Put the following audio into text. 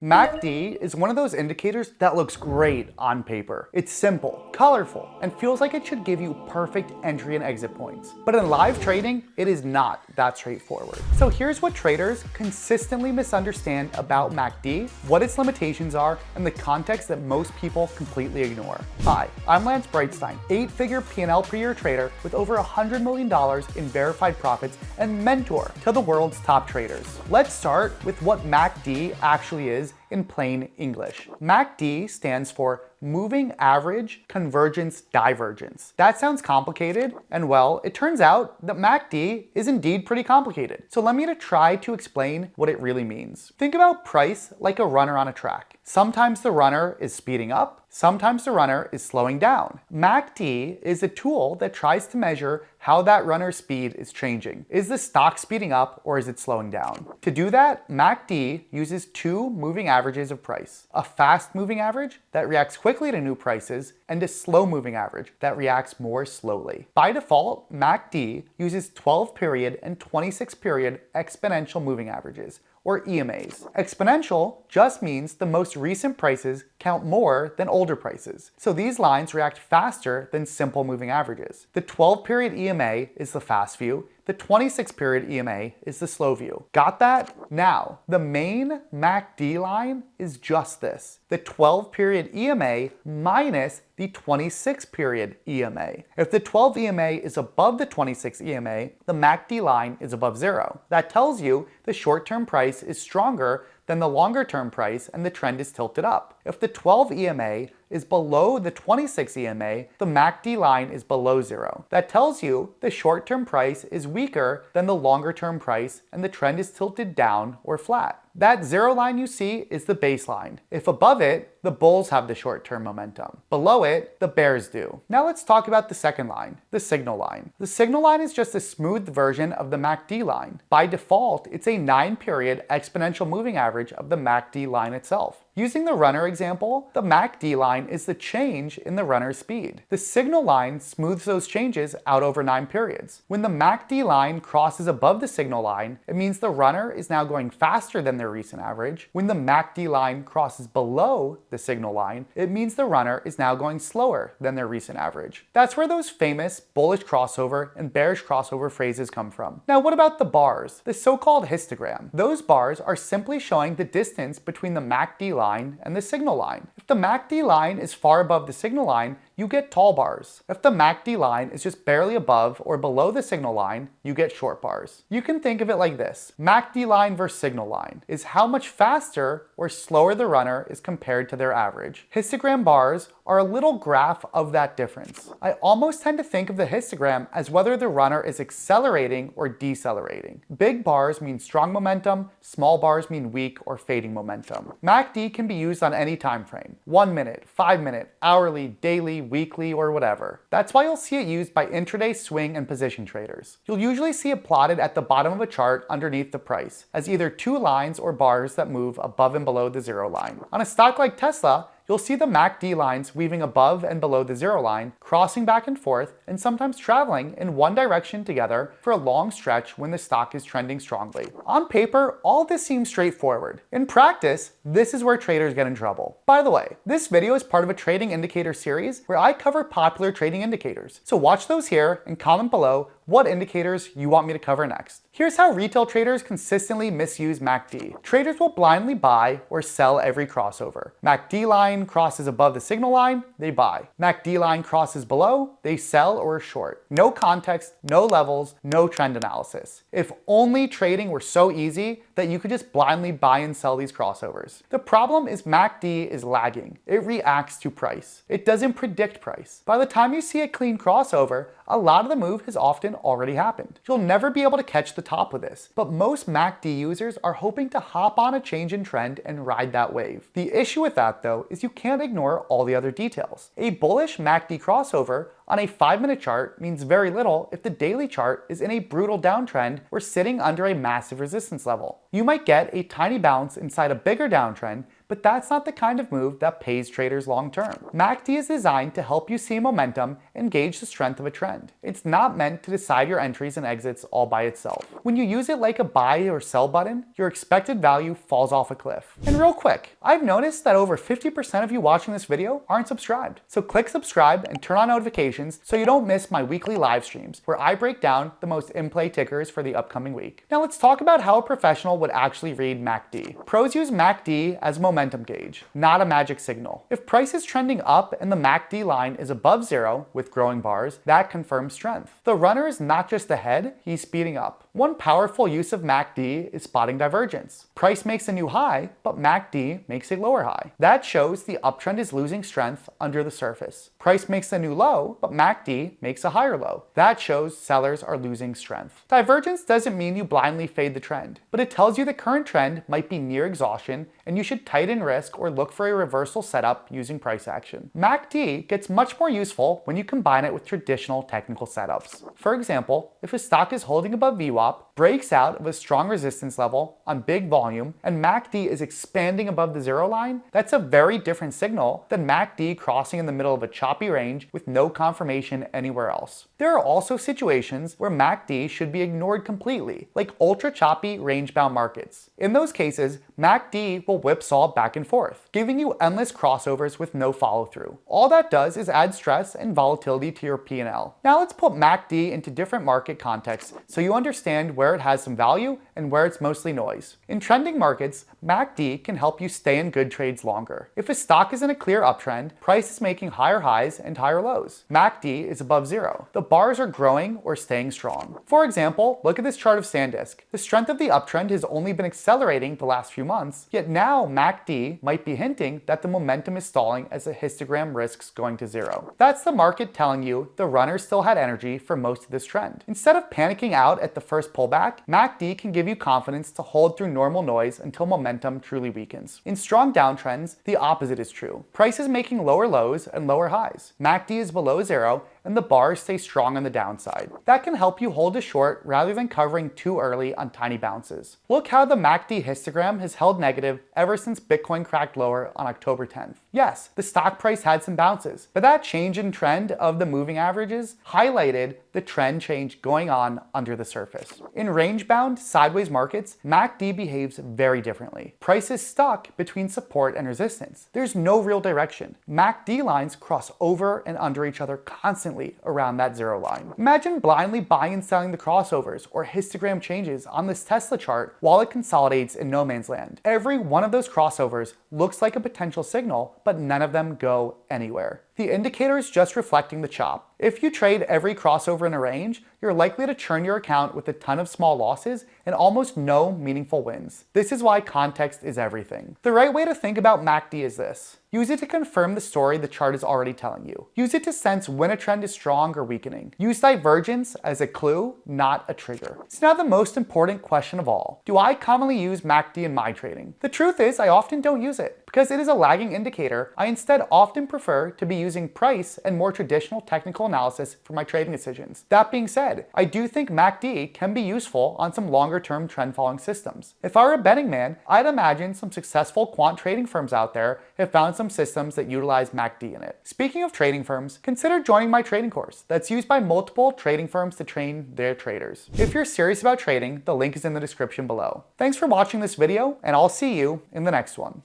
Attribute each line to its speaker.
Speaker 1: MACD is one of those indicators that looks great on paper. It's simple, colorful, and feels like it should give you perfect entry and exit points. But in live trading, it is not that straightforward. So here's what traders consistently misunderstand about MACD, what its limitations are, and the context that most people completely ignore. Hi, I'm Lance Brightstein, 8-figure P&L per year trader with over $100 million in verified profits and mentor to the world's top traders. Let's start with what MACD actually is in plain English. MACD stands for Moving Average Convergence Divergence. That sounds complicated, and well, it turns out that MACD is indeed pretty complicated. So let me try to explain what it really means. Think about price like a runner on a track. Sometimes the runner is speeding up, sometimes the runner is slowing down. MACD is a tool that tries to measure how that runner's speed is changing. Is the stock speeding up or is it slowing down? To do that, MACD uses two moving averages of price. A fast moving average that reacts quickly to new prices and a slow moving average that reacts more slowly. By default, MACD uses 12-period and 26-period exponential moving averages, or EMAs. Exponential just means the most recent prices count more than older prices. So these lines react faster than simple moving averages. The 12-period EMA is the fast view. The 26-period EMA is the slow view. Got that? Now, the main MACD line is just this. The 12-period EMA minus the 26-period EMA. If the 12 EMA is above the 26 EMA, the MACD line is above zero. That tells you the short-term price is stronger than the longer-term price and the trend is tilted up. If the 12 EMA is below the 26 EMA, the MACD line is below zero. That tells you the short-term price is weaker than the longer-term price and the trend is tilted down or flat. That zero line you see is the baseline. If above it, the bulls have the short-term momentum. Below it, the bears do. Now let's talk about the second line, the signal line. The signal line is just a smoothed version of the MACD line. By default, it's a 9-period exponential moving average of the MACD line itself. Using the runner example, the MACD line is the change in the runner's speed. The signal line smooths those changes out over 9 periods. When the MACD line crosses above the signal line, it means the runner is now going faster than their recent average. When the MACD line crosses below the signal line, it means the runner is now going slower than their recent average. That's where those famous bullish crossover and bearish crossover phrases come from. Now what about the bars, the so-called histogram? Those bars are simply showing the distance between the MACD line and the signal line. If the MACD line is far above the signal line, you get tall bars. If the MACD line is just barely above or below the signal line, you get short bars. You can think of it like this. MACD line versus signal line is how much faster or slower the runner is compared to their average. Histogram bars are a little graph of that difference. I almost tend to think of the histogram as whether the runner is accelerating or decelerating. Big bars mean strong momentum, small bars mean weak or fading momentum. MACD can be used on any time frame, 1 minute, 5 minute, hourly, daily, weekly, or whatever. That's why you'll see it used by intraday swing and position traders. You'll usually see it plotted at the bottom of a chart underneath the price, as either two lines or bars that move above and below the zero line. On a stock like Tesla, you'll see the MACD lines weaving above and below the zero line, crossing back and forth, and sometimes traveling in one direction together for a long stretch when the stock is trending strongly. On paper, all this seems straightforward. In practice, this is where traders get in trouble. By the way, this video is part of a trading indicator series where I cover popular trading indicators. So watch those here and comment below what indicators you want me to cover next. Here's how retail traders consistently misuse MACD. Traders will blindly buy or sell every crossover. MACD line crosses above the signal line, they buy. MACD line crosses below, they sell or short. No context, no levels, no trend analysis. If only trading were so easy that you could just blindly buy and sell these crossovers. The problem is MACD is lagging. It reacts to price. It doesn't predict price. By the time you see a clean crossover, a lot of the move has often already happened. You'll never be able to catch the top with this, but most MACD users are hoping to hop on a change in trend and ride that wave. The issue with that though is you can't ignore all the other details. A bullish MACD crossover on a 5-minute chart means very little if the daily chart is in a brutal downtrend or sitting under a massive resistance level. You might get a tiny bounce inside a bigger downtrend, but that's not the kind of move that pays traders long term. MACD is designed to help you see momentum and gauge the strength of a trend. It's not meant to decide your entries and exits all by itself. When you use it like a buy or sell button, your expected value falls off a cliff. And real quick, I've noticed that over 50% of you watching this video aren't subscribed. So click subscribe and turn on notifications so you don't miss my weekly live streams where I break down the most in-play tickers for the upcoming week. Now let's talk about how a professional would actually read MACD. Pros use MACD as a momentum gauge, not a magic signal. If price is trending up and the MACD line is above zero with growing bars, that confirms strength. The runner is not just ahead, he's speeding up. One powerful use of MACD is spotting divergence. Price makes a new high, but MACD makes a lower high. That shows the uptrend is losing strength under the surface. Price makes a new low, but MACD makes a higher low. That shows sellers are losing strength. Divergence doesn't mean you blindly fade the trend, but it tells you the current trend might be near exhaustion and you should tighten risk or look for a reversal setup using price action. MACD gets much more useful when you combine it with traditional technical setups. For example, if a stock is holding above VWAP, breaks out of a strong resistance level on big volume, and MACD is expanding above the zero line, that's a very different signal than MACD crossing in the middle of a choppy range with no confirmation anywhere else. There are also situations where MACD should be ignored completely, like ultra choppy range-bound markets. In those cases, MACD will whipsaw back and forth, giving you endless crossovers with no follow-through. All that does is add stress and volatility to your P&L. Now let's put MACD into different market contexts so you understand where it has some value and where it's mostly noise. In trending markets, MACD can help you stay in good trades longer. If a stock is in a clear uptrend, price is making higher highs and higher lows. MACD is above zero. The bars are growing or staying strong. For example, look at this chart of SanDisk. The strength of the uptrend has only been accelerating the last few months, yet now MACD might be hinting that the momentum is stalling as the histogram risks going to zero. That's the market telling you the runner still had energy for most of this trend. Instead of panicking out at the first pullback, MACD can give you confidence to hold through normal noise until momentum truly weakens. In strong downtrends, the opposite is true. Price is making lower lows and lower highs. MACD is below zero, and the bars stay strong on the downside. That can help you hold a short rather than covering too early on tiny bounces. Look how the MACD histogram has held negative ever since Bitcoin cracked lower on October 10th. Yes, the stock price had some bounces, but that change in trend of the moving averages highlighted the trend change going on under the surface. In range-bound, sideways markets, MACD behaves very differently. Price is stuck between support and resistance. There's no real direction. MACD lines cross over and under each other constantly around that zero line. Imagine blindly buying and selling the crossovers or histogram changes on this Tesla chart while it consolidates in no man's land. Every one of those crossovers looks like a potential signal, but none of them go anywhere. The indicator is just reflecting the chop. If you trade every crossover in a range, you're likely to churn your account with a ton of small losses and almost no meaningful wins. This is why context is everything. The right way to think about MACD is this. Use it to confirm the story the chart is already telling you. Use it to sense when a trend is strong or weakening. Use divergence as a clue, not a trigger. So now the most important question of all. Do I commonly use MACD in my trading? The truth is I often don't use it. Because it is a lagging indicator, I instead often prefer to be using price and more traditional technical analysis for my trading decisions. That being said, I do think MACD can be useful on some longer-term trend-following systems. If I were a betting man, I'd imagine some successful quant trading firms out there have found some systems that utilize MACD in it. Speaking of trading firms, consider joining my trading course that's used by multiple trading firms to train their traders. If you're serious about trading, the link is in the description below. Thanks for watching this video, and I'll see you in the next one.